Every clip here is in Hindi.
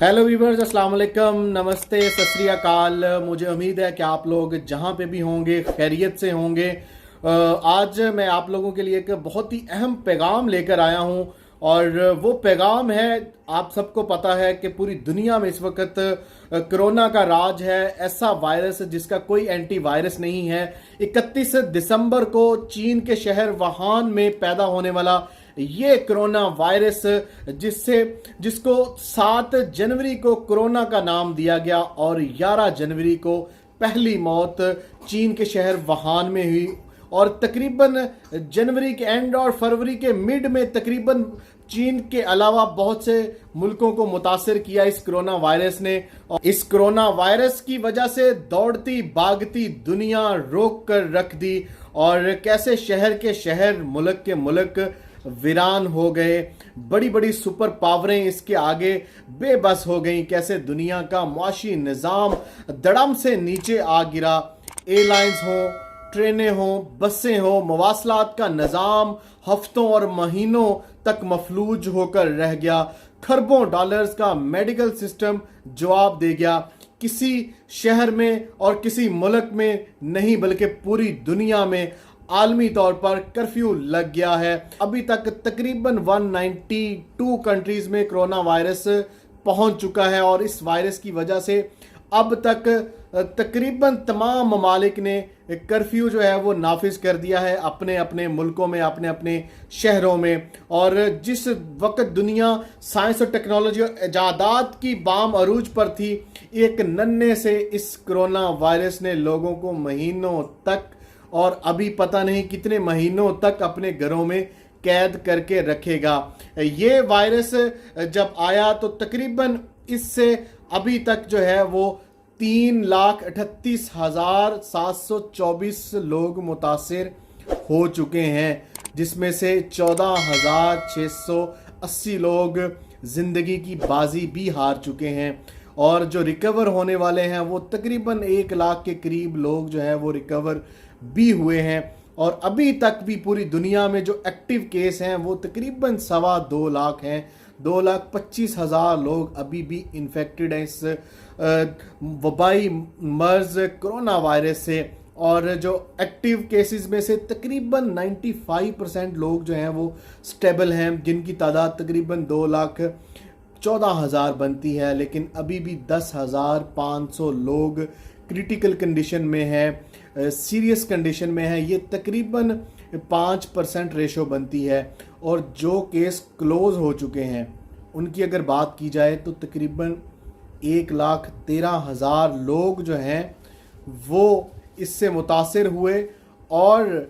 हेलो वीवर्स, अस्सलाम वालेकुम, नमस्ते, सत श्री अकाल। मुझे उम्मीद है कि आप लोग जहाँ पे भी होंगे खैरियत से होंगे। आज मैं आप लोगों के लिए एक बहुत ही अहम पैगाम लेकर आया हूँ और वो पैगाम है, आप सबको पता है कि पूरी दुनिया में इस वक्त कोरोना का राज है। ऐसा वायरस जिसका कोई एंटीवायरस नहीं है। 31 दिसंबर को चीन के शहर वुहान में पैदा होने वाला ये कोरोना वायरस जिसको 7 जनवरी को कोरोना का नाम दिया गया और 11 जनवरी को पहली मौत चीन के शहर वुहान में हुई और तकरीबन जनवरी के एंड और फरवरी के मिड में तकरीबन चीन के अलावा बहुत से मुल्कों को मुतासिर किया इस कोरोना वायरस ने। और इस कोरोना वायरस की वजह से दौड़ती भागती दुनिया रोक कर रख दी और कैसे शहर के शहर, मुल्क के मुल्क वीरान हो गए। बड़ी बड़ी सुपर पावरें इसके आगे बेबस हो गई। कैसे दुनिया का मुआशी निज़ाम धड़म से नीचे आ गिरा। एयरलाइंस हो, ट्रेनें हो, बसें हो, मवासलात का निज़ाम हफ्तों और महीनों तक मफलूज होकर रह गया। खरबों डॉलर्स का मेडिकल सिस्टम जवाब दे गया। किसी शहर में और किसी मुल्क में नहीं बल्कि पूरी दुनिया में आलमी तौर पर कर्फ्यू लग गया है। अभी तक तकरीबन 192 कंट्रीज में कोरोना वायरस पहुंच चुका है और इस वायरस की वजह से अब तक तकरीबन तमाम ममालिक ने कर्फ्यू जो है वो नाफिज कर दिया है अपने अपने मुल्कों में, अपने अपने शहरों में। और जिस वक्त दुनिया साइंस और टेक्नोलॉजी और इजादात की बाम अरूज पर थी, एक नन्हे से इस कोरोना वायरस ने लोगों को महीनों तक और अभी पता नहीं कितने महीनों तक अपने घरों में कैद करके रखेगा। ये वायरस जब आया तो तकरीबन इससे अभी तक जो है वो 3,38,724 लोग मुतासिर हो चुके हैं, जिसमें से 14,680 लोग जिंदगी की बाजी भी हार चुके हैं और जो रिकवर होने वाले हैं वो तकरीबन 1 लाख के करीब लोग जो है वो रिकवर भी हुए हैं। और अभी तक भी पूरी दुनिया में जो एक्टिव केस हैं वो तकरीबन 2.25 लाख हैं। 2,25,000 लोग अभी भी इन्फेक्टेड हैं इस वबाई मर्ज कोरोना वायरस से। और जो एक्टिव केसेस में से तकरीबन 95% लोग जो हैं वो स्टेबल हैं, जिनकी तादाद तकरीबन 2,14,000 बनती है। लेकिन अभी भी 10,500 लोग क्रिटिकल कंडीशन में है, सीरियस कंडीशन में है। ये तकरीबन 5% रेशो बनती है। और जो केस क्लोज हो चुके हैं उनकी अगर बात की जाए तो तकरीबन 1,13,000 लोग जो हैं वो इससे मुतासिर हुए और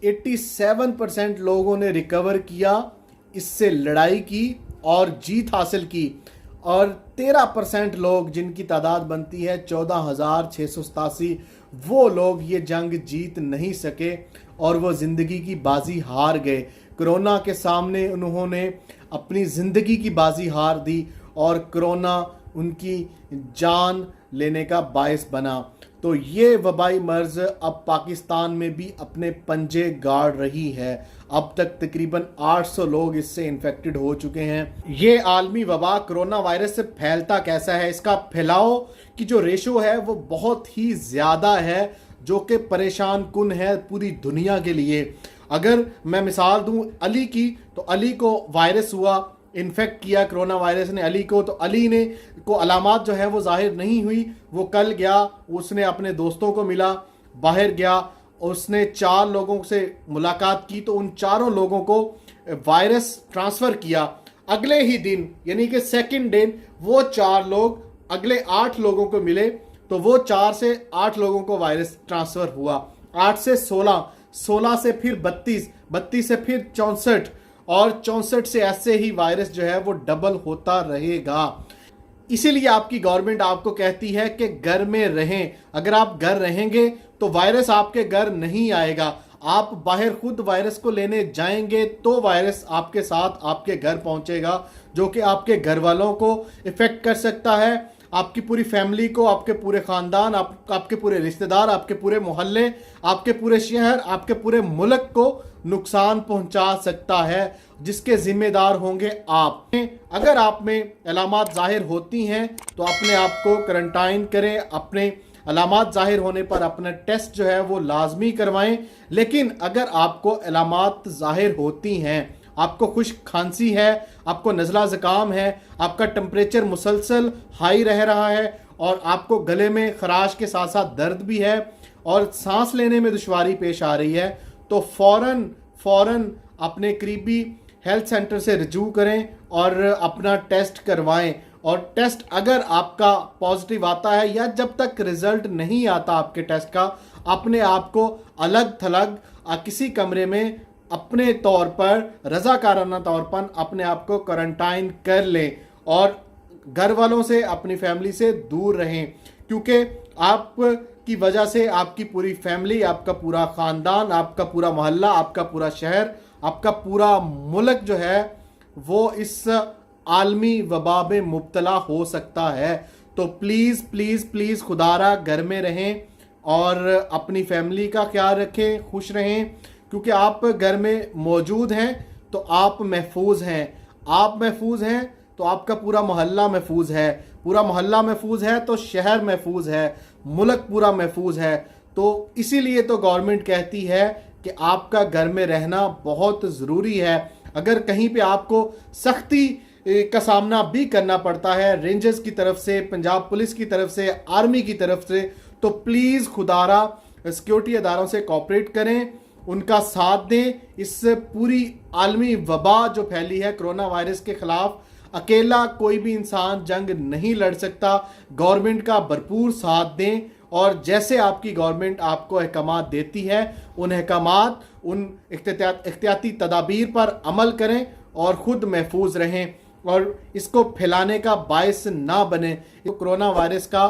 87% लोगों ने रिकवर किया, इससे लड़ाई की और जीत हासिल की। और 13% लोग, जिनकी तादाद बनती है 14,687, वो लोग ये जंग जीत नहीं सके और वो ज़िंदगी की बाजी हार गए। कोरोना के सामने उन्होंने अपनी ज़िंदगी की बाजी हार दी और कोरोना उनकी जान लेने का बायस बना। तो ये वबाई मर्ज अब पाकिस्तान में भी अपने पंजे गाड़ रही है। अब तक तकरीबन 800 लोग इससे इन्फेक्टेड हो चुके हैं। ये आलमी वबा कोरोना वायरस से फैलता कैसा है, इसका फैलाव की जो रेशो है वो बहुत ही ज़्यादा है, जो कि परेशान कुन है पूरी दुनिया के लिए। अगर मैं मिसाल दूं अली की, तो अली को वायरस हुआ, इन्फेक्ट किया कोरोना वायरस ने अली को, तो अली ने को अलामात जो है वो जाहिर नहीं हुई। वो कल गया, उसने अपने दोस्तों को मिला, बाहर गया, उसने 4 लोगों से मुलाकात की, तो उन 4 लोगों को वायरस ट्रांसफ़र किया। अगले ही दिन यानी कि सेकंड दिन वो 4 लोग अगले 8 लोगों को मिले, तो वो 4 से 8 लोगों को वायरस ट्रांसफ़र हुआ। 8 से 16, 16 से फिर 32, 32 से फिर 64 और 64 से ऐसे ही वायरस जो है वो डबल होता रहेगा। इसीलिए आपकी गवर्नमेंट आपको कहती है कि घर में रहें। अगर आप घर रहेंगे तो वायरस आपके घर नहीं आएगा। आप बाहर खुद वायरस को लेने जाएंगे तो वायरस आपके साथ आपके घर पहुंचेगा, जो कि आपके घर वालों को इफेक्ट कर सकता है, आपकी पूरी फैमिली को, आपके पूरे ख़ानदान, आपके पूरे रिश्तेदार, आपके पूरे मोहल्ले, आपके पूरे शहर, आपके पूरे मुल्क को नुकसान पहुंचा सकता है, जिसके जिम्मेदार होंगे आप। अगर आप में अलामात जाहिर होती हैं तो अपने आप को क्वारंटाइन करें। अपने अलामात जाहिर होने पर अपना टेस्ट जो है वो लाजमी करवाएं। लेकिन अगर आपको अलामात जाहिर होती हैं, आपको खुश्क खांसी है, आपको नज़ला ज़ुकाम है, आपका टेम्परेचर मुसलसल हाई रह रहा है और आपको गले में खराश के साथ साथ दर्द भी है और सांस लेने में दुश्वारी पेश आ रही है, तो फ़ौरन अपने करीबी हेल्थ सेंटर से रजू करें और अपना टेस्ट करवाएं। और टेस्ट अगर आपका पॉजिटिव आता है या जब तक रिजल्ट नहीं आता आपके टेस्ट का, अपने आप को अलग थलग किसी कमरे में अपने तौर पर रजाकाराना तौर पर अपने आप को क्वारंटाइन कर लें और घर वालों से, अपनी फैमिली से दूर रहें। क्योंकि आप की वजह से आपकी पूरी फैमिली, आपका पूरा ख़ानदान, आपका पूरा मोहल्ला, आपका पूरा शहर, आपका पूरा मुल्क जो है वो इस आलमी वबा में मुब्तला हो सकता है। तो प्लीज़ प्लीज़ प्लीज़ खुदारा घर में रहें और अपनी फैमिली का ख्याल रखें, खुश रहें। क्योंकि आप घर में मौजूद हैं तो आप महफूज हैं, आप महफूज हैं तो आपका पूरा मोहल्ला महफूज है, पूरा मोहल्ला महफूज है तो शहर महफूज है, मुल्क पूरा महफूज है। तो इसीलिए तो गवर्नमेंट कहती है कि आपका घर में रहना बहुत ज़रूरी है। अगर कहीं पे आपको सख्ती का सामना भी करना पड़ता है रेंजर्स की तरफ से, पंजाब पुलिस की तरफ से, आर्मी की तरफ से, तो प्लीज़ खुदारा सिक्योरिटी अदारों से कोऑपरेट करें, उनका साथ दें। इस पूरी आलमी वबा जो फैली है कोरोना वायरस के खिलाफ, अकेला कोई भी इंसान जंग नहीं लड़ सकता। गवर्नमेंट का भरपूर साथ दें और जैसे आपकी गवर्नमेंट आपको अहकामात देती है, उन अहकामात, उन एहतियाती तदाबीर पर अमल करें और ख़ुद महफूज रहें और इसको फैलाने का बायस ना बने। कोरोना वायरस का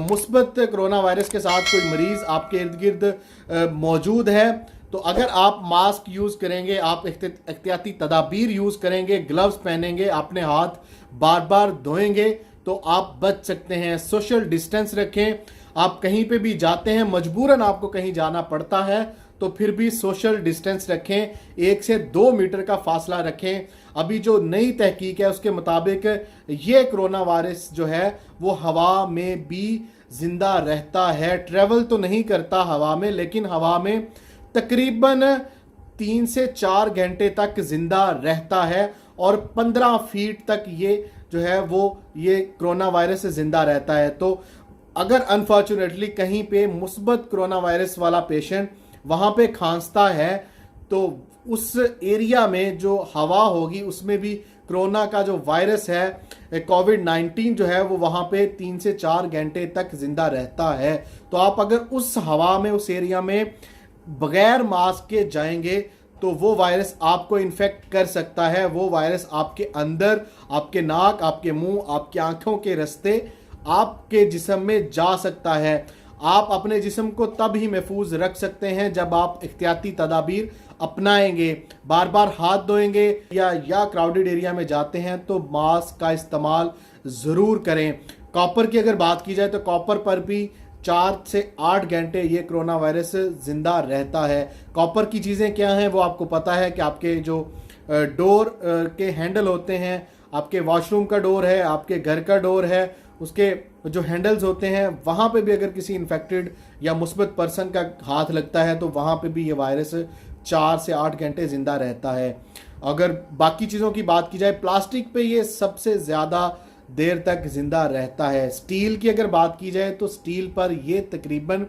मुस्बत कोरोना वायरस के साथ कोई मरीज़ आपके इर्द गिर्द मौजूद है तो अगर आप मास्क यूज़ करेंगे, आप एहतियाती तदाबीर यूज़ करेंगे, ग्लव्स पहनेंगे, अपने हाथ बार बार धोएंगे तो आप बच सकते हैं। सोशल डिस्टेंस रखें। आप कहीं पे भी जाते हैं, मजबूरन आपको कहीं जाना पड़ता है तो फिर भी सोशल डिस्टेंस रखें, 1 से 2 मीटर का फासला रखें। अभी जो नई तहकीक है उसके मुताबिक ये कोरोना वायरस जो है वो हवा में भी ज़िंदा रहता है। ट्रैवल तो नहीं करता हवा में, लेकिन हवा में तकरीबन 3 से 4 घंटे तक ज़िंदा रहता है और 15 फीट तक ये जो है वो ये कोरोना वायरस से ज़िंदा रहता है। तो अगर अनफॉर्चुनेटली कहीं पे मुस्बत कोरोना वायरस वाला पेशेंट वहाँ पे खांसता है तो उस एरिया में जो हवा होगी उसमें भी कोरोना का जो वायरस है, कोविड-19 जो है वो वहाँ पे 3 से 4 घंटे तक ज़िंदा रहता है। तो आप अगर उस हवा में, उस एरिया में बगैर मास्क के जाएंगे तो वो वायरस आपको इन्फेक्ट कर सकता है। वो वायरस आपके अंदर, आपके नाक, आपके मुंह, आपकी आंखों के रास्ते आपके जिस्म में जा सकता है। आप अपने जिस्म को तब ही महफूज रख सकते हैं जब आप एहतियाती तदाबीर अपनाएंगे, बार बार हाथ धोएंगे या क्राउडेड एरिया में जाते हैं तो मास्क का इस्तेमाल ज़रूर करें। कॉपर की अगर बात की जाए तो कॉपर पर भी 4 से 8 घंटे ये कोरोना वायरस ज़िंदा रहता है। कॉपर की चीज़ें क्या हैं वो आपको पता है कि आपके जो डोर के हैंडल होते हैं, आपके वॉशरूम का डोर है, आपके घर का डोर है, उसके जो हैंडल्स होते हैं वहाँ पे भी अगर किसी इन्फेक्टेड या मुस्बत पर्सन का हाथ लगता है तो वहाँ पे भी ये वायरस 4 से 8 घंटे ज़िंदा रहता है। अगर बाकी चीज़ों की बात की जाए, प्लास्टिक पे ये सबसे ज़्यादा देर तक ज़िंदा रहता है। स्टील की अगर बात की जाए तो स्टील पर ये तकरीबन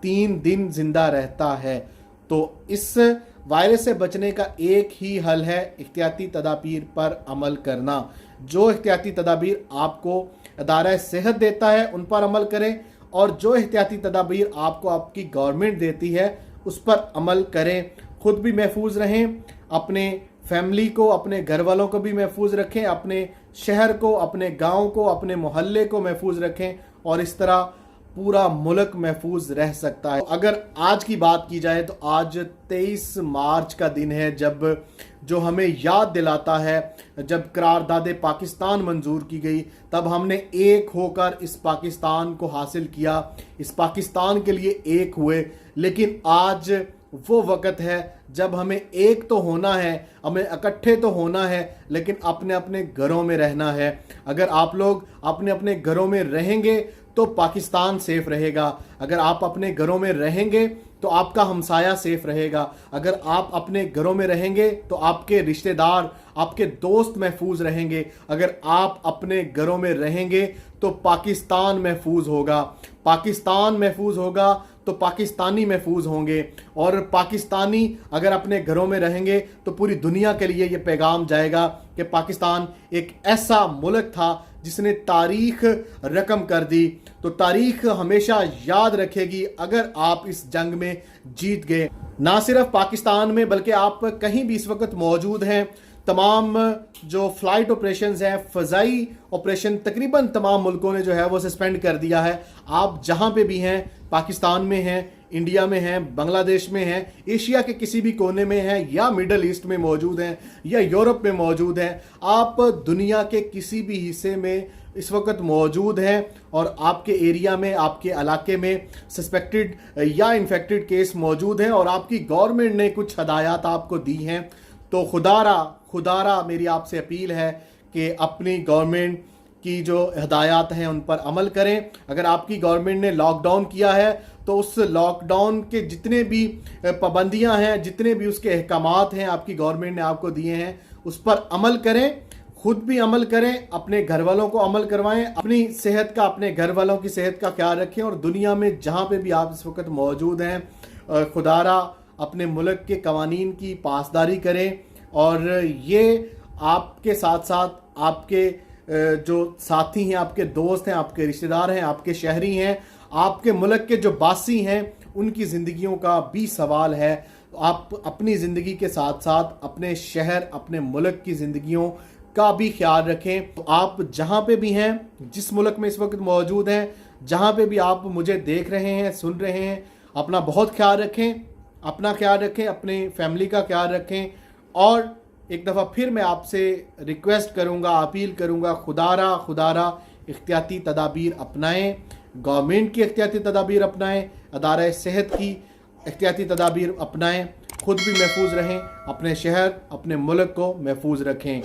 3 दिन ज़िंदा रहता है। तो इस वायरस से बचने का एक ही हल है एहतियाती तदाबीर पर अमल करना। जो एहतियाती तदाबीर आपको अदारा सेहत देता है उन पर अमल करें और जो एहतियाती तदाबीर आपको आपकी गवर्नमेंट देती है उस पर अमल करें। खुद भी महफूज रहें, अपने फैमिली को, अपने घर वालों को भी महफूज रखें, अपने शहर को, अपने गांव को, अपने मोहल्ले को महफूज रखें और इस तरह पूरा मुल्क महफूज रह सकता है। अगर आज की बात की जाए तो आज 23 मार्च का दिन है जब जो हमें याद दिलाता है जब करारदाद पाकिस्तान मंजूर की गई, तब हमने एक होकर इस पाकिस्तान को हासिल किया, इस पाकिस्तान के लिए एक हुए। लेकिन आज वो वक़्त है जब हमें एक तो होना है, हमें इकट्ठे तो होना है, लेकिन अपने अपने घरों में रहना है। अगर आप लोग अपने अपने घरों में रहेंगे तो पाकिस्तान सेफ रहेगा। अगर आप अपने घरों में रहेंगे तो आपका हमसाया सेफ रहेगा। अगर आप अपने घरों में रहेंगे तो आपके रिश्तेदार, आपके दोस्त महफूज रहेंगे। अगर आप अपने घरों में रहेंगे तो पाकिस्तान महफूज होगा। पाकिस्तान महफूज होगा तो पाकिस्तानी महफूज होंगे। और पाकिस्तानी अगर अपने घरों में रहेंगे तो पूरी दुनिया के लिए ये पैगाम जाएगा कि पाकिस्तान एक ऐसा मुल्क था जिसने तारीख रकम कर दी। तो तारीख हमेशा याद रखेगी अगर आप इस जंग में जीत गए। ना सिर्फ पाकिस्तान में बल्कि आप कहीं भी इस वक्त मौजूद हैं, तमाम जो फ्लाइट ऑपरेशंस हैं, फ़ज़ाई ऑपरेशन तकरीबन तमाम मुल्कों ने जो है वो सस्पेंड कर दिया है। आप जहां पे भी हैं, पाकिस्तान में हैं, इंडिया में हैं, बांग्लादेश में हैं, एशिया के किसी भी कोने में हैं, या मिडल ईस्ट में मौजूद हैं, या यूरोप में मौजूद हैं, आप दुनिया के किसी भी हिस्से में इस वक्त मौजूद हैं और आपके एरिया में, आपके इलाके में सस्पेक्टेड या इन्फेक्टेड केस मौजूद हैं और आपकी गवर्नमेंट ने कुछ हदायत आपको दी हैं, तो खुदारा मेरी आपसे अपील है कि अपनी गवर्नमेंट की जो हदायत हैं उन पर अमल करें। अगर आपकी गवर्नमेंट ने लॉकडाउन किया है तो उस लॉकडाउन के जितने भी पाबंदियां हैं, जितने भी उसके अहकामात हैं आपकी गवर्नमेंट ने आपको दिए हैं, उस पर अमल करें। खुद भी अमल करें, अपने घर वालों को अमल करवाएं, अपनी सेहत का, अपने घर वालों की सेहत का ख्याल रखें। और दुनिया में जहां पे भी आप इस वक्त मौजूद हैं, खुदारा अपने मुल्क के कवानीन की पासदारी करें। और ये आपके साथ साथ आपके जो साथी हैं, आपके दोस्त हैं, आपके रिश्तेदार हैं, आपके शहरी हैं, आपके मुल्क के जो बासी हैं, उनकी ज़िंदगियों का भी सवाल है। आप अपनी ज़िंदगी के साथ साथ अपने शहर, अपने मुल्क की ज़िंदगियों का भी ख्याल रखें। तो आप जहाँ पे भी हैं, जिस मुल्क में इस वक्त मौजूद हैं, जहाँ पे भी आप मुझे देख रहे हैं, सुन रहे हैं, अपना बहुत ख्याल रखें, अपना ख्याल रखें, अपने फैमिली का ख्याल रखें। और एक दफ़ा फिर मैं आपसे रिक्वेस्ट करूँगा, अपील करूँगा, खुदारा एहतियाती तदाबीर अपनाएं, गवर्नमेंट की एहतियाती तदाबीर अपनाएं, अदारा सेहत की एहतियाती तदाबीर अपनाएं, खुद भी महफूज रहें, अपने शहर, अपने मुल्क को महफूज रखें।